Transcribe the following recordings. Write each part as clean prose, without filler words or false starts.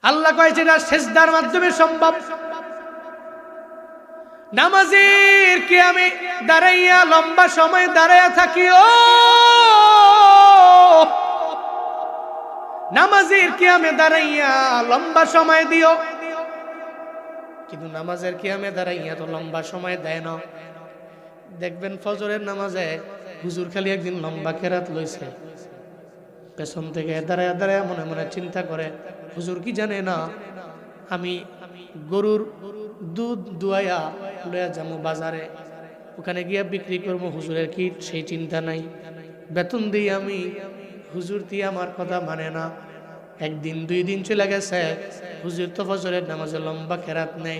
আল্লাহ কয় যেটা সিজদার মাধ্যমে সম্ভব। নামাজের কি আমি দাঁড়াইয়া লম্বা সময় দাঁড়াইয়া থাকিও, নামাজের কি আমি দাঁড়াইয়া লম্বা সময় দিও, কিন্তু নামাজের কি আমি দাঁড়াইয়া তো লম্বা সময় দেয় না। দেখবেন ফজরের নামাজে হুজুর খালি একদিন লম্বা কেরাত লইছে, পেছন থেকে দাঁড়ায় দাঁড়ায় মনে মনে চিন্তা করে হুজুর কি জানে না আমি গরুর দুধ দুয়াইয়া লইয়া যাবো বাজারে, ওখানে গিয়া বিক্রি করবো, হুজুরের কি সেই চিন্তা নাই। বেতন দিই আমি, হুজুর দিয়ে আমার কথা মানে না। একদিন দুই দিন চলে গেছে, হুজুর তো ফজরের নামাজে লম্বা কেরাত নেই।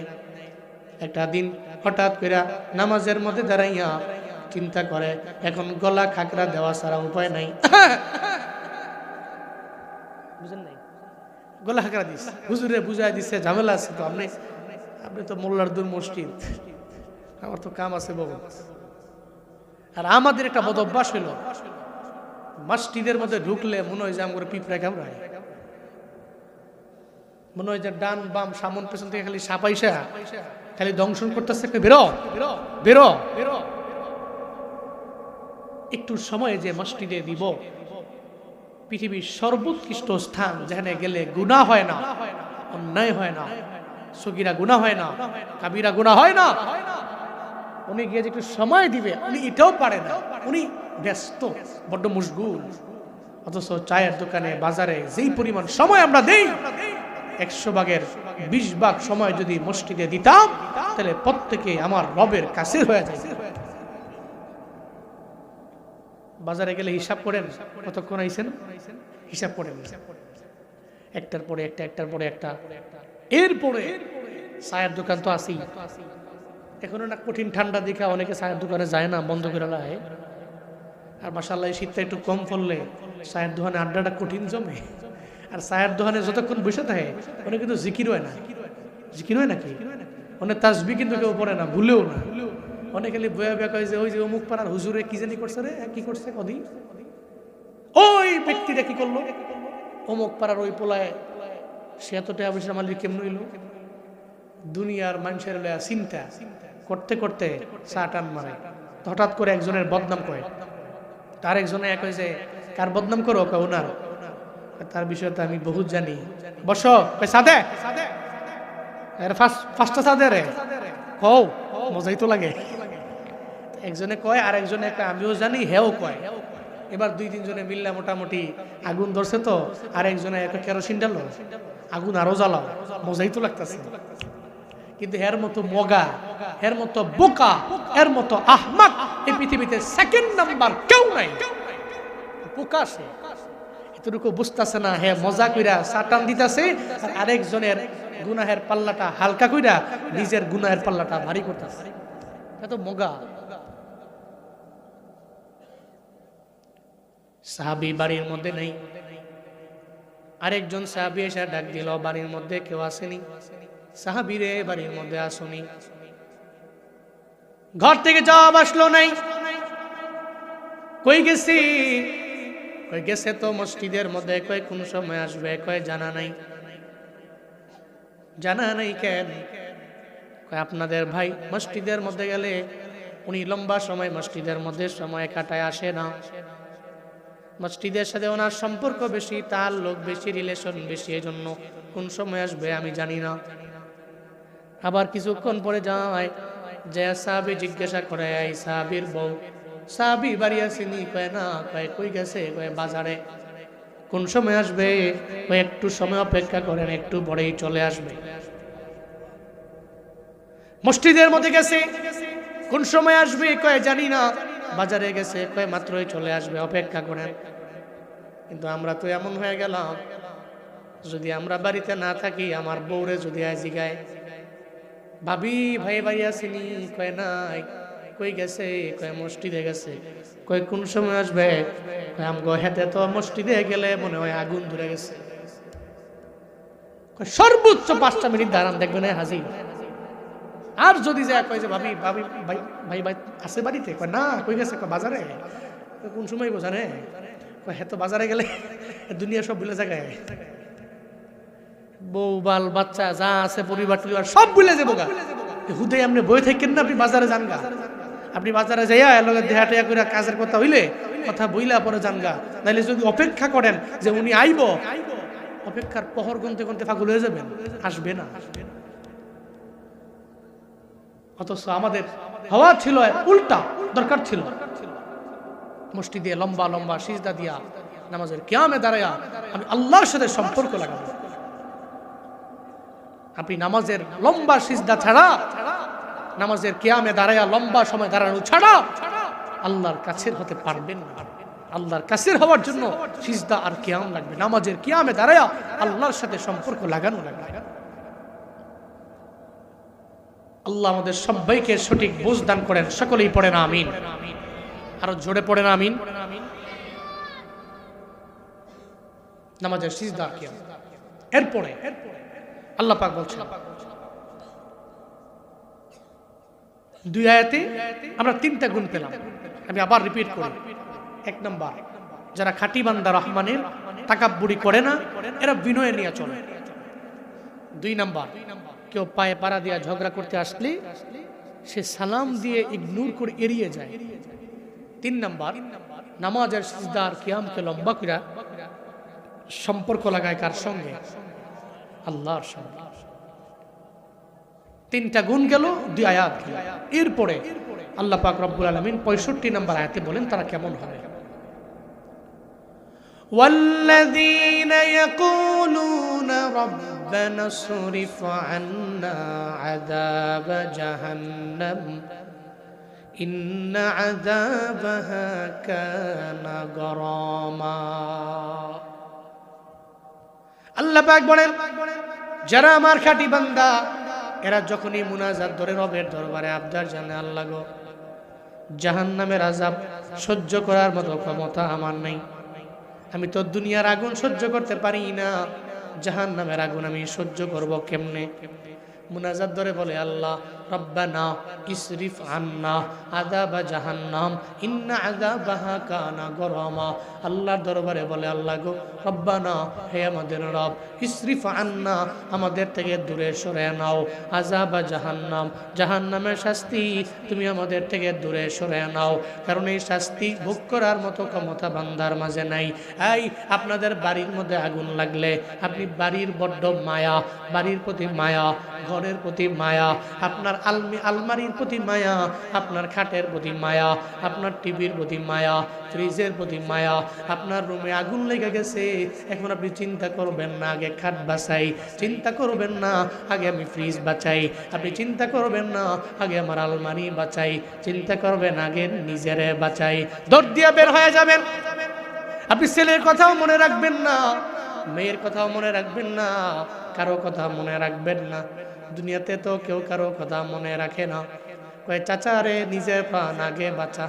একটা দিন হঠাৎ করে নামাজের মধ্যে দাঁড়াইয়া চিন্তা করে এখন গলা খাকরা দেওয়া ছাড়া উপায় নাই, বুঝেন নাই, গলা খাকরা দিস হুজুরে বুঝাই দিচ্ছে ঝামেলা আছে তো, আপনি তো মোল্লার দূর মসজিদ, আমার তো কাম আছে বাবু। আর আমাদের একটা বদ অভ্যাস হইল মসজিদের মধ্যে ঢুকলে মনে হয় যে আমার পিঁপড়া কামড়ায়, মনে হয় যে ডান বাম সামন পেছন থেকে খালি সাপাইসা খালি দংশন করতেছে, বেরো বেরো বেরো। একটু সময় যে মসজিদে দিব, পৃথিবীর সর্বোৎকৃষ্ট স্থান যেখানে গেলে গুনাহ হয় না, অন্যায় হয় না, সগীরা গুনাহ হয় না, কাবিরা গুনাহ হয় না, উনি গিয়ে যে একটু সময় দিবে উনি এটাও পারে না, উনি ব্যস্ত, বড্ড মশগুল। অথচ চায়ের দোকানে বাজারে যেই পরিমাণ সময় আমরা দেই, 100 ভাগের 20 ভাগ সময় যদি মসজিদে দিতাম তাহলে প্রত্যেকে আমার রবের কাছে হয়ে যায়। বাজারে গেলে হিসাব করেন কতক্ষণ আইছেন, হিসাব করেন, একটার পরে একটা, একটার পরে একটা। এরপরে চায়ের দোকান তো আছেই, এখনো না কঠিন ঠান্ডা দেখা অনেকে চায়ের দোকানে যায় না, বন্ধ করে লায়। আর মাশাআল্লাহ শীতটা একটু কম পড়লে চায়ের দোকানে আড্ডাটা কঠিন জমে। আর চায়ের দোকানে যতক্ষণ বসে থাকে অনেক কিন্তু জিকির হয় না, জিকির হয় নাকি, অনেক তাসবি কিন্তু কেউ পড়ে না, ভুলেও না, অনেক খালি বয়া বয়া কয় যে ওই যে অমুক পাড়ার হুজুরে কি জানি করছে রে, কি করছে কদি, ওই ব্যক্তিটা কি করলো, অমুক পাড়ার ওই পোলায় সে এত টাকা পয়সা মালিক কেমন হইল। দুনিয়ার মানুষের চিন্তা করতে করতে চা টান মারে, হঠাৎ করে একজনের বদনাম করে, তার একজনে এক হয়েছে কার বদনাম করো, ওনার, তার বিষয়ে তো আমি বহুত জানি, বসো সাদে ফার্স্টটা সাদে রে কও, মজাই তো লাগে। একজনে কয় আর একজনে আমিও জানি হেও কয়, এবার 2-3 জনে মিললে মোটামুটি আগুন ধরছে তো, আর একজনে কেরোসিন ডালো, আগুন আরো জ্বালাও, মজাই তো লাগতেছে। কিন্তু এর মতো মগা, এর মতো বোকা, এর মতো আহমাক এই পৃথিবীতে সেকেন্ড নাম্বার কেউ নাই। বোকা সে, এতটুকু বুঝতেছে না, হে মজা কইরা সাটান দিতেছে, আর আরেকজনের গুনাহের পাল্লাটা হালকা কইরা নিজের গুনাহের পাল্লাটা ভারী করতেছে, এত মগা। সাহাবী বাড়ির মধ্যে নেই, আরেকজন সাহাবী এসে ডাক দিল, বাড়ির মধ্যে কেউ আসেনি, সাহাবী রে বাড়ির মধ্যে আসুনি। ঘর থেকে জবাব আসলো নাই, কই গেছি, কই গেছে তো মসজিদের মধ্যে, কয় কোন সময় আসবে, কয় জানা নাই। জানা নাই কেন, কয় আপনাদের ভাই মসজিদের মধ্যে গেলে উনি লম্বা সময় মসজিদের মধ্যে সময় কাটায়, আসে না, মসজিদের সাথে ওনার সম্পর্ক বেশি, তার লোক বেশি, রিলেশন বেশি, এই জন্য কোন সময় আসবে আমি জানি না। আবার কিছুক্ষণ পরে যায় যে সাহাবী জিজ্ঞাসা করে, এই সাহাবীর বউ, সাহাবী বাড়ি আসেনি, কয় না, কয় কই গেছে, কয় বাজারে। কোন সময় আসবে, কয় একটু সময় অপেক্ষা করেন, একটু পরেই চলে আসবে। মসজিদের মধ্যে গেছে, কোন সময় আসবে, কয় জানি না, বাজারে গেছে, কয় মাত্রই চলে আসবে, অপেক্ষা করেন। কিন্তু আমরা তো এমন হয়ে গেলাম, যদি আমরা বাড়িতে না থাকি, আমার বউরে যদি আজি গায়, ভাবি ভাই বাড়ি আসেনি, কয় নাই, কই গেছে, কয় মসজিদে গেছে, কয় কোন সময় আসবে, কয় আমগো হেতে তো মসজিদে গেলে মনে হয় আগুন ধরে গেছে, কয় সর্বোচ্চ 5টা মিনিট দাঁড়ান, দেখবেন হাজির। আর যদি যায় কয় যে ভাবি ভাবি ভাই ভাই ভাই আছে বাড়িতে, কয় না, কই গেছে, কয় বাজারে, কোন সময় বোঝানে, কয় হ্যাঁ তো বাজারে গেলে দুনিয়া সব ভুলে জায়গায়। বউ বাল বাচ্চা যা আছে পরিবার টরিবার সব ভুলে যাবো গা। হুদে আপনি বই থাকেন না, আপনি বাজারে যান গা। আপনি বাজারে যাইয়া এলাকা দেহা টেয়া করে কাজের কথা হইলে কথা বইলা পরে যান গা। নাইলে যদি অপেক্ষা করেন যে উনি আইব, অপেক্ষার পহর গুনতে গুনতে পাগল হয়ে যাবেন, আসবে না। অথচ আমাদের হওয়া ছিল উল্টা, দরকার ছিল মুষ্টি দিয়ে লম্বা লম্বা সিজদা দিয়া নামাজের কিয়ামে দাঁড়ায়া আমি আল্লাহর সাথে সম্পর্ক লাগাবো। আপনি নামাজের লম্বা সিজদা ছাড়া, নামাজের কিয়ামে দাঁড়ায়া লম্বা সময় দাঁড়ানো ছাড়া আল্লাহর কাছের হতে পারবেন না। আল্লাহর কাছের হওয়ার জন্য সিজদা আর কিয়াম লাগবে, নামাজের কিয়ামে দাঁড়ায়া আল্লাহর সাথে সম্পর্ক লাগানো লাগবে। আল্লাহ আমাদের সবাইকে সঠিক বুঝ দান করেন। সকলেই পড়েন আমিন, আরো জোরে পড়েন আমিন। নামাজের সিজদা কিয়াম, এরপরে আল্লাহ পাক বলছেন দুই আয়াতে আমরা তিনটা গুণ পেলাম। আমি আবার রিপিট করি। এক নাম্বার, যারা খাঁটি বান্দা রহমানের, তাকাব্বুরি করে না, এরা বিনয় নিয়ে চলে। দুই নাম্বার, কেউ পায়ে পাড়া দিয়া ঝগড়া করতে আসলে সে সালাম দিয়ে ইগনোর করে এড়িয়ে যায়। তিন নাম্বার, নামাজের সিজদা আর কিয়ামকে লম্বা করে সম্পর্ক লাগায় কার সঙ্গে? আল্লাহর সঙ্গে। তিনটা গুণ গেল, দুই আয়াত গেল। এরপরে আল্লাহ পাক রব্বুল আলামিন 65 নম্বর আয়াতে বলেন তারা কেমন হবে। ওয়াল্লাযীনা ইয়াকুলুনা রাব্বানা সরিফ আন্না আযাব জাহান্নাম ইন্না আযাবাহা কানা গরামা। আল্লাহ পাক বলেন, যারা আমার খাঁটি বান্দা, এরা যখনই মুনাজাত ধরে রবের দরবারে আবদার জানে, আল্লাহ গো জাহান্নামের আযাব সহ্য করার মতো ক্ষমতা আমার নাই, আমি তো দুনিয়ার আগুন সহ্য করতে পারি না, জাহান্নামের আগুন আমি সহ্য করব কেমনে? মুনাজাত ধরে বলে, আল্লাহ রব্বানা ইসরিফ আন্না আযাবা জাহান্নাম ইন্না আযাবাহা কানা গরামা। আল্লাহর দরবারে বলে, আল্লাহ গো রব্বানা, হে আমাদের রব, ইসরিফ আন্না, আমাদের থেকে দূরে সরে নাও, আযাবা জাহান্নাম, জাহান্নামের শাস্তি তুমি আমাদের থেকে দূরে সরে নাও, কারণ এই শাস্তি ভোগ করার মতো ক্ষমতা বান্দার মাঝে নাই। এই আপনাদের বাড়ির মধ্যে আগুন লাগলে আপনি বাড়ির বড্ড মায়া, বাড়ির প্রতি মায়া, ঘরের প্রতি মায়া, আপনার আলমারির প্রতি মায়া, আপনার খাটের প্রতি মায়া, আপনার টিভির প্রতি মায়া, ফ্রিজের প্রতি মায়া, আপনার রুমে আগুন লেগে গেছে, এখন আপনি চিন্তা করবেন না আগে খাট বাঁচাই, চিন্তা করবেন না আগে আমি ফ্রিজ বাঁচাই, আপনি চিন্তা করবেন না আগে আমার আলমারি বাঁচাই, চিন্তা করবেন আগে নিজেরে বাঁচাই। দৌড় দিয়া বের হয়ে যাবেন। আপনি ছেলের কথাও মনে রাখবেন না, মেয়ের কথাও মনে রাখবেন না, কারো কথা মনে রাখবেন না। দুনিয়াতে তো কেউ কারো কথা মনে রাখে না। কয় চাচা রে, নিজের প্রাণ আগে বাঁচা।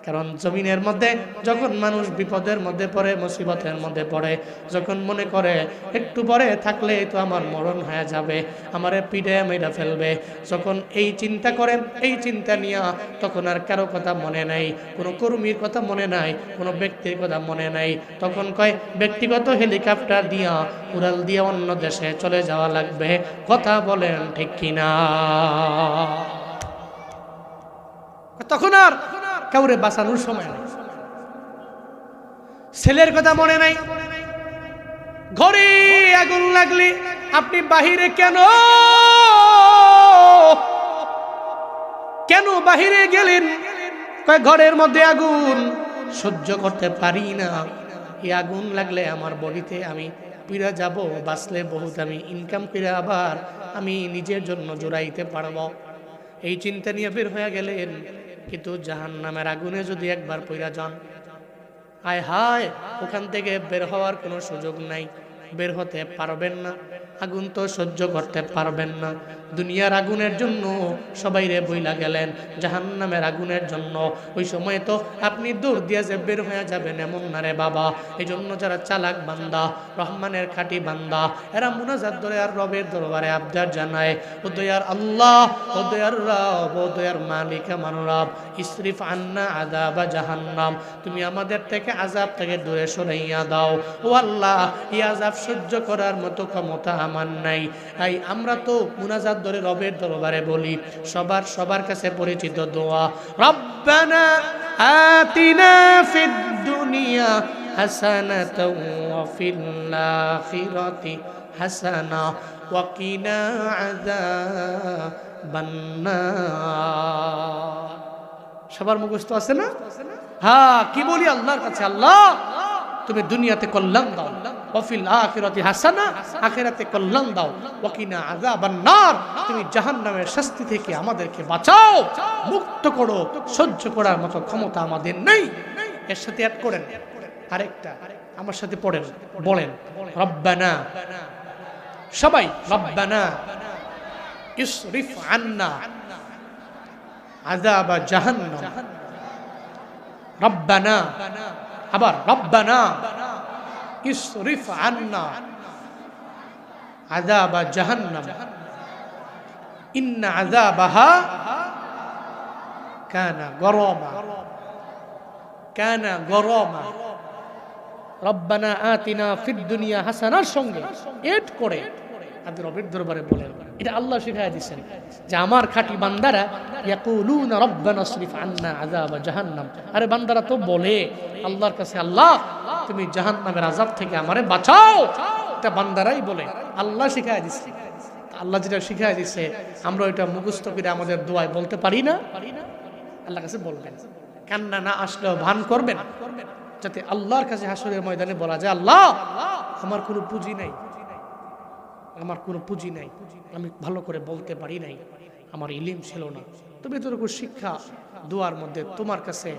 কারণ জমিনের মধ্যে যখন মানুষ বিপদের মধ্যে পড়ে, মুসিবতের মধ্যে পড়ে, যখন মনে করে একটু পরে থাকলে তো আমার মরণ হয়ে যাবে, আমারে পিঠে মেরা ফেলবে, যখন এই চিন্তা করেন, এই চিন্তা নিয়ে তখন আর কারো কথা মনে নাই, কোনো কর্মীর কথা মনে নাই, কোনো ব্যক্তির কথা মনে নাই। তখন কয় ব্যক্তিগত হেলিকপ্টার দিয়া, উড়াল দিয়ে অন্য দেশে চলে যাওয়া লাগবে। কথা বলেন ঠিক কিনা? তখন আর কাউরে বাঁচানোর সময় নাই। ছেলের কথা মনে নাই, ঘরে আগুন লাগলে আপনি বাহিরে কেন বাহিরে গেলেন? কয় ঘরের মধ্যে আগুন সহ্য করতে পারি না, এই আগুন লাগলে আমার বডিতে আমি পিড়া যাব, বাঁচলে বহুত আমি ইনকাম করে আবার আমি নিজের জন্য জোড়াইতে পারবো। এই চিন্তা নিয়ে বের হয়ে গেলেন, কিন্তু জাহান্নামের আগুনে যদি একবার পইরা যান, আয় হায়, ওখান থেকে বের হওয়ার কোনো সুযোগ নাই, বের হতে পারবেন না, আগুন তো সহ্য করতে পারবেন না। দুনিয়ার আগুনের জন্য সবাই রে বইলা গেলেন, জাহান্নামের আগুনের জন্য ওই সময় তো আপনি দৌড় দিয়ে যে বের হয়ে যাবেন এমন না রে বাবা। এই জন্য যারা চালাক বান্দা, রহমানের খাঁটি বান্দা, এরা মুনাজাত ধরে আর রবের দরবারে আবদার জানায়, ও দয়ার আল্লাহ, ও দয়ার রব, ও দয়ার মালিক আমার রব, ইসরিফ আন্না আযাবা জাহান্নাম, তুমি আমাদের থেকে আযাব থেকে দূরে সরাইয়া দাও। ও আল্লাহ, এই আযাব সহ্য করার মতো ক্ষমতা আমার নাই। তাই আমরা তো মুনাজাত ধরে রবের দরবারে বলি, সবার কাছে পরিচিত দোয়া, রব্বানা আতিনা ফিদ দুনিয়া হাসানাতাও ওয়া ফিল আখিরাতি হাসানা ওয়া কিনা আযাবান নার। সবার মুখস্থ আছে না? হ্যাঁ, কি বলি আল্লাহর কাছে, আল্লাহ তুমি দুনিয়াতে কল্যাণ দাও, ওয়া ফিল আখিরাতি হাসানা, আখিরাতে কল্যাণ দাও, ওয়া কিনা আযাবান নার, তুমি জাহান্নামের শাস্তি থেকে আমাদেরকে বাঁচাও, মুক্ত করো। সহ্য করার মতো ক্ষমতা আমাদের নেই। এর সাথে অ্যাড করেন আরেকটা, আমার সাথে পড়েন, বলেন রব্বানা, সবাই রব্বানা ইসরিফ আন্না আযাবা জাহান্নাম, রব্বানা, আবার রব্বানা ইসরিফ আন্না আযাবা জাহান্নাম ইন্না আযাবাহা কানা গরামা। রব্বানা আতিনা ফিদ দুনিয়া হাসানার সঙ্গে এড করে আপনি রবের দরবারে বলেন। এটা আল্লাহ শিখায় দিয়েছেন যে আমার খাঁটি বান্দারা ইয়াকুলুনা রব্বানা ইসরিফ আন্না আযাবা জাহান্নাম। আরে বান্দারা তো বলে আল্লাহর কাছে, আল্লাহ তুমি জাহান্নামের আযাব থেকে আমারে বাঁচাও। এটা বান্দারাই বলে, আল্লাহ শিখায় দিয়েছে। আল্লাহ যেটা শিখায় দিয়েছে আমরা ওইটা মুখস্থ করে আমাদের দোয়ায় বলতে পারি না। আল্লাহর কাছে বলবেন, কান্না না আসলেও ভান করবেন, যাতে আল্লাহর কাছে হাসরের ময়দানে বলা যায়, আল্লাহ আমার কোনো পুঁজি নাই, আমার কোনো পুঁজি নাই, আমি ভালো করে বলতে পারি নাই, আমার ইলিম ছিল না, তবে এতটুকু শিক্ষা দোয়ার মধ্যে তোমার কাছে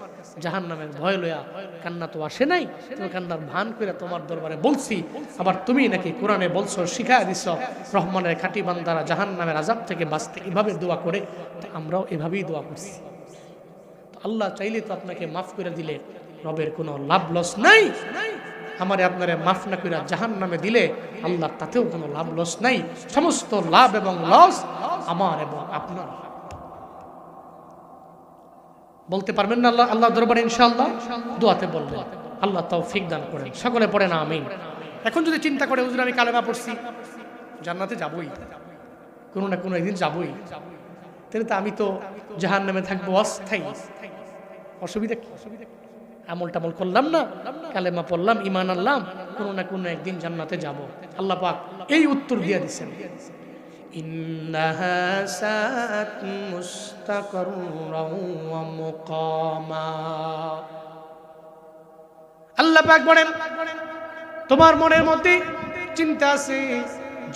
জাহান্নামের ভয় লয়া কান্না তো আসে নাই, তুমি কান্নার ভান করে তোমার দরবারে বলছি। আবার তুমি নাকি কোরআনে বলছো, শিখায় দিছ রহমানের খাঁটি বান্দারা জাহান্নামের আযাব থেকে বাঁচতে এভাবে দোয়া করে, তো আমরাও এভাবেই দোয়া করছি। তো আল্লাহ চাইলে তো আপনাকে মাফ করে দিলে রবের কোনো লাভ লস নাই। আমারে আপনারে মাফ না করে জাহান্নামে দিলে আল্লাহ তাতেও কোনো লাভ লস নাই। সমস্ত লাভ এবং লস আমার এবং আপনার। বলতে পারবেন না আল্লাহ আল্লাহ দরবারে ইনশাআল্লাহ? দোয়াতে বলবেন, আল্লাহ তৌফিক দান করেন। সকলে পড়েন আমিন। এখন যদি চিন্তা করে, হুজুর আমি কালেমা পড়ছি, জান্নাতে যাবই, কোনো না কোনো একদিন যাবই, তাহলে তো আমি তো জাহান্নামে থাকবো অস্থায়ী। অসুবিধা কি? আমল টামল করলাম না, কালেমা পড়লাম, ঈমান আনলাম, কোনো না কোনো একদিন জান্নাতে যাব। আল্লাহ পাক এই উত্তর দিয়ে দিচ্ছেন, ইন্নাহা সাআত মুস্তাকাররাও ওয়া মুকামা। আল্লাহ পাক বলেন, তোমার মনের মধ্যে চিন্তা আছে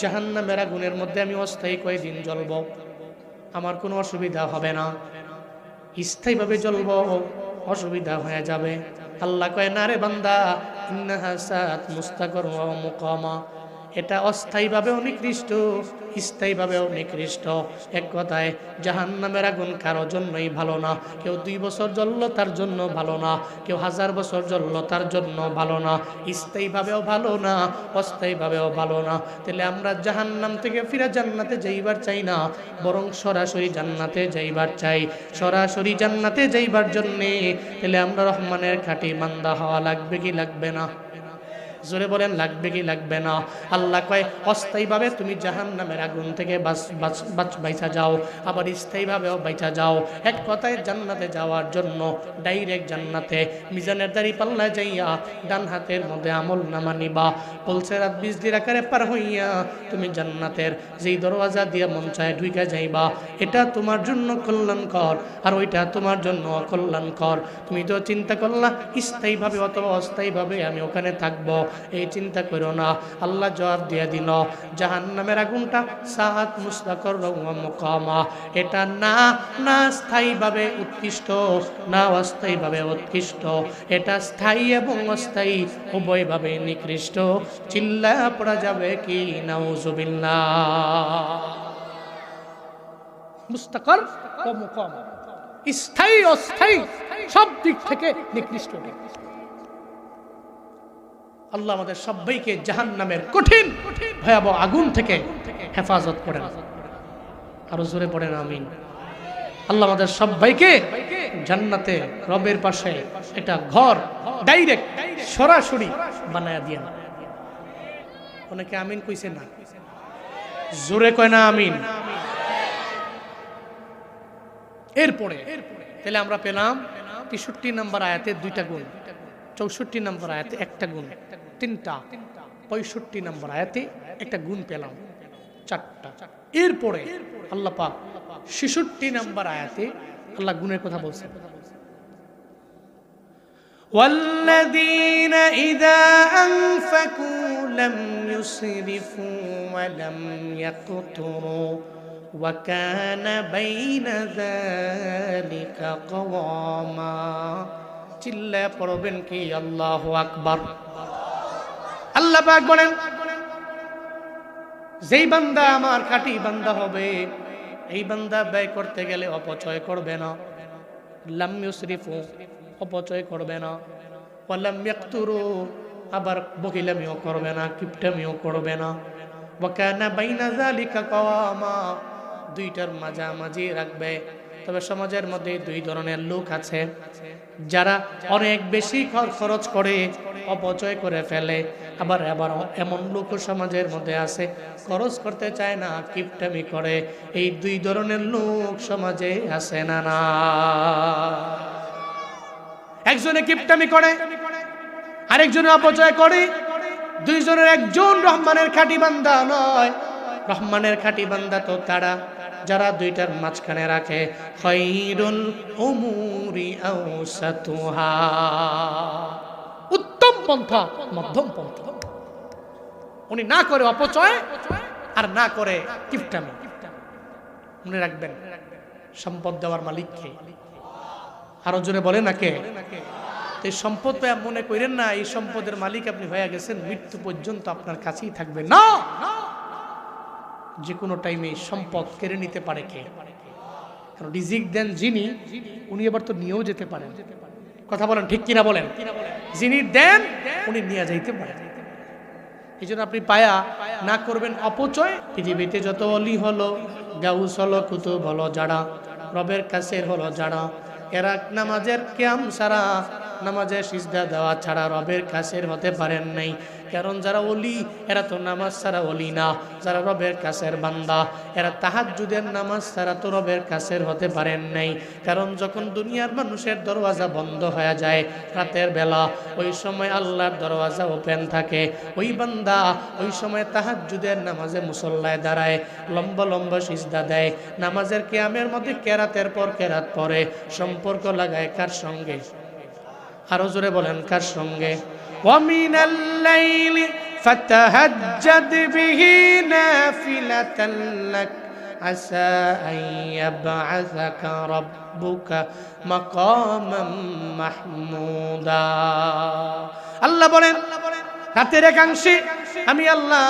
জাহান্নামের আগুনের মধ্যে আমি অস্থায়ী কয়দিন জ্বলব, আমার কোনো অসুবিধা হবে না, স্থায়ীভাবে জ্বলব, অসুবিধা হয়ে যাবে। আল্লাহ কয়, না রে বান্দা, ইন্নাহা সাআত মুস্তাকাররাও ওয়া মুকামা, এটা অস্থায়ীভাবেও নিকৃষ্ট, স্থায়ীভাবেও নিকৃষ্ট। এক কথায় জাহান্নামের আগুন কারো জন্যই ভালো না। কেউ 2 বছর জ্বলল তার জন্য ভালো না, কেউ 1000 বছর জ্বলল তার জন্য ভালো না, স্থায়ীভাবেও ভালো না, অস্থায়ীভাবেও ভালো না। তাহলে আমরা জাহান্নাম থেকে ফিরে জান্নাতে যাইবার চাই না, বরং সরাসরি জান্নাতে যাইবার চাই। সরাসরি জান্নাতে যাইবার জন্যে তাহলে আমরা রহমানের খাঁটি বান্দা হওয়া লাগবে কি লাগবে না? জোরে বলেন, লাগবে কি লাগবে না? আল্লাহ কয়, অস্থায়ীভাবে তুমি জাহান্নামের আগুন থেকে বাইচা যাও, আবার স্থায়ীভাবেও বাইচা যাও। এক কথায় জান্নাতে যাওয়ার জন্য ডাইরেক্ট জান্নাতে মিজানের দাড়ি পাল্লা যাইয়া ডান হাতের মধ্যে আমল নামা নিবা, বলছে রাত 20 দিন আকারে পার হইয়া তুমি জান্নাতের যেই দরওয়াজা দিয়ে মন চায় ঢুইকা যাইবা। এটা তোমার জন্য কল্যাণকর, আর ওইটা তোমার জন্য অকল্যাণকর। তুমি তো চিন্তা করলা স্থায়ীভাবে অথবা অস্থায়ীভাবে আমি ওখানে থাকবো, এই চিন্তা করো না। আল্লাহ জবাব দিয়ে দিল, জাহান্নামের আগুনটা সাআত মুস্তাকাররাও ওয়া মুকামা, এটা না স্থায়ীভাবে উৎকৃষ্ট, না অস্থায়ীভাবে উৎকৃষ্ট, এটা স্থায়ী এবং অস্থায়ী উভয়ভাবে নিকৃষ্ট। চিল্লায়া পড়া যাবে কি নাউজুবিল্লাহ। মুস্তাকার ওয়া মুকামা, স্থায়ী অস্থায়ী সব দিক থেকে নিকৃষ্ট। আল্লাহ আমাদের সবাইকে জাহান্নামের কঠিন ভয়াবহ আগুন থেকে হেফাজত করেন। আরো জোরে পড়েন আমিন। আল্লাহ আমাদের সবাইকে জান্নাতে রবের পাশে একটা ঘর ডাইরেক্ট সরাসরি বানায়া দিয়েন। অনেকে আমিন কইছে না, জোরে কয় না আমিন। এরপরে তাহলে আমরা পেলাম 63 নম্বর আয়াতে 2টা গুণ, 64 নম্বর আয়াতে 1টা গুণ, 3টা, 65 নম্বর আয়াতে 1টা গুণ পেলাম, 4টা। এরপরে আল্লাহ পাক 66 নম্বর আয়াতে আল্লাহ গুণের কথা বলছেন, والذين إذا أنفقوا لم يسرفوا ولم يقتروا وكان بين ذلك قواما। চিল্লায় পড়বেন কি আল্লাহু আকবার। আল্লাহ পাক বলেন, যেই বান্দা আমার খাঁটি বান্দা হবে, এই বান্দা ব্যয় করতে গেলে অপচয় করবে না, লাম ইউসরিফু অপচয় করবে না, ওয়ালাম ইয়াকতুরু আবার বকিলামিও করবে না, কিপটামিও করবে না, ওয়া কানা বাইনা যালিকা কাওয়ামা দুইটার মাঝামাঝি রাখবে। তবে সমাজের মধ্যে 2 ধরনের লোক আছে, যারা অনেক বেশি খরচ করে অপচয় করে ফেলে, আবার এমন লোক সমাজের মধ্যে আছে খরচ করতে চায় না, কিপটামি করে। এই 2 ধরনের লোক সমাজে আছে না? না, একজনে কিপটামি করে, আরেকজনে অপচয় করে। 2 জনের একজন রহমানের খাঁটি বান্দা নয়। রহমানের খাঁটি বান্দা তো তারা যারা 2টার মাঝখানে রাখে। খায়রুল উমুরি আওসাতুহা, উত্তম পন্থা মধ্যম পন্থা। উনি না করে অপচয় আর না করে কিপটামি। মনে রাখবেন, সম্পদ দেওয়ার মালিক কে? আরো জোরে বলে না কে? এই সম্পদ পেয়ে মনে করেন না এই সম্পদের মালিক আপনি হয়ে গেছেন, মৃত্যু পর্যন্ত আপনার কাছেই থাকবে না। যে কোনো টাইমে সম্পদ কেড়ে নিতে পারে কে? কারণ রিজিক দেন যিনি, উনি আবার তো নিয়েও যেতে পারেন। কথা বলেন ঠিক কিনা বলেন? যিনি দেন উনি নিয়ে যাইতে পারেন। এই জন্য আপনি পায়া না করবেন অপচয়। পৃথিবীতে যত অলি হলো, গাউস হলো, কুতুব হলো, যারা রবের কাছের হলো, যারা এরা নামাজের কিয়াম ছাড়া, নামাজের সিজদা দেওয়া ছাড়া রবের কাছের হতে পারেন নাই। কারণ যারা ওলি এরা তো নামাজ ছাড়া ওলি না। যারা রবের কাছের বান্দা এরা তাহাজ্জুদের নামাজ ছাড়া তো রবের কাছের হতে পারেন নাই। কারণ যখন দুনিয়ার মানুষের দরওয়াজা বন্ধ হয়ে যায় রাতের বেলা, ওই সময় আল্লাহর দরওয়াজা ওপেন থাকে। ওই বান্দা ওই সময় তাহাজ্জুদের নামাজে মুসল্লায় দাঁড়ায়, লম্বা লম্বা সিজদা দেয়, নামাজের কিয়ামের মধ্যে কেরাতের পর কেরাত পড়ে। সম্পর্ক লাগায় কার সঙ্গে? আরো জোরে বলেন, কার সঙ্গে? وَمِنَ اللَّيْلِ فَتَهَجَّدْ بِهِ نَافِلَةً لَكَ عَسَىٰ أَن يَبْعَثَكَ رَبُّكَ مَقَامًا مَحْمُودًا। আল্লাহ বলেন, রাতের একাংশে আমি আল্লাহ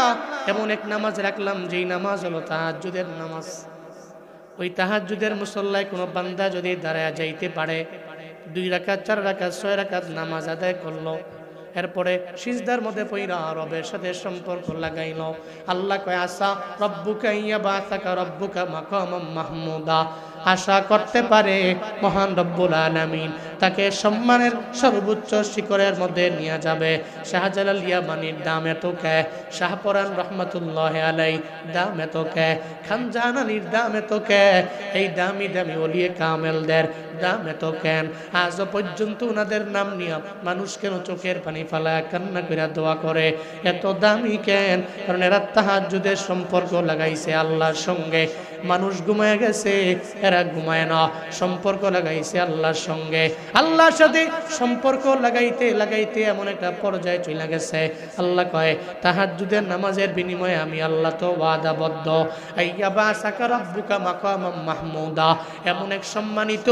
এমন এক নামাজ রাখলাম যেই নামাজ হলো তাহাজ্জুদের নামাজ। ওই তাহাজ্জুদের মুসল্লায় কোনো বান্দা যদি দাঁড়ায় যাইতে পারে, 2 রাকাত 4 রাকাত 6 রাকাত নামাজ আদায় করলো, এরপরে সিজদার মধ্যে পইরা রবের সাথে সম্পর্ক লাগাইল, আল্লাহ কয় আসা রব্বুকা ইয়াবাসাকা রব্বুকা মাকামাম মাহমুদা। আশা করতে পারে মহান রব্বুল আলামিন তাকে সম্মানের সর্বোচ্চ শিখরের মধ্যে নিয়ে যাবে। শাহজালাল ইয়ামানির দাম এত কে, শাহপরান রহমাতুল্লাহ আলাই দাম এত কে, খান জাহানানির দাম এত কে, এই দামি দামি ওলিয়ে কামেলদের দাম এত কেন? আজও পর্যন্ত ওনাদের নাম নিয়ে মানুষ কেন চোখের পানি ফালায় কান্না করে দোয়া করে? এত দামি কেন? কারণ এরা তাহাজ্জুদের সম্পর্ক লাগাইছে আল্লাহর সঙ্গে। মানুষ ঘুমায় গেছে, এরা ঘুমায় না, সম্পর্ক লাগাইছে আল্লাহর সঙ্গে। আল্লাহর সাথে সম্পর্ক লাগাইতে লাগাইতে এমন একটা পর্যায়ে চলে গেছে, আল্লাহ কয় তাহাজ্জুদের নামাজের বিনিময়ে আমি আল্লাহ তো ওয়াদাবদ্ধ, আইয়াবাসাকা রাব্বুকা মাকামাম মাহমুদা, এমন এক সম্মানিত,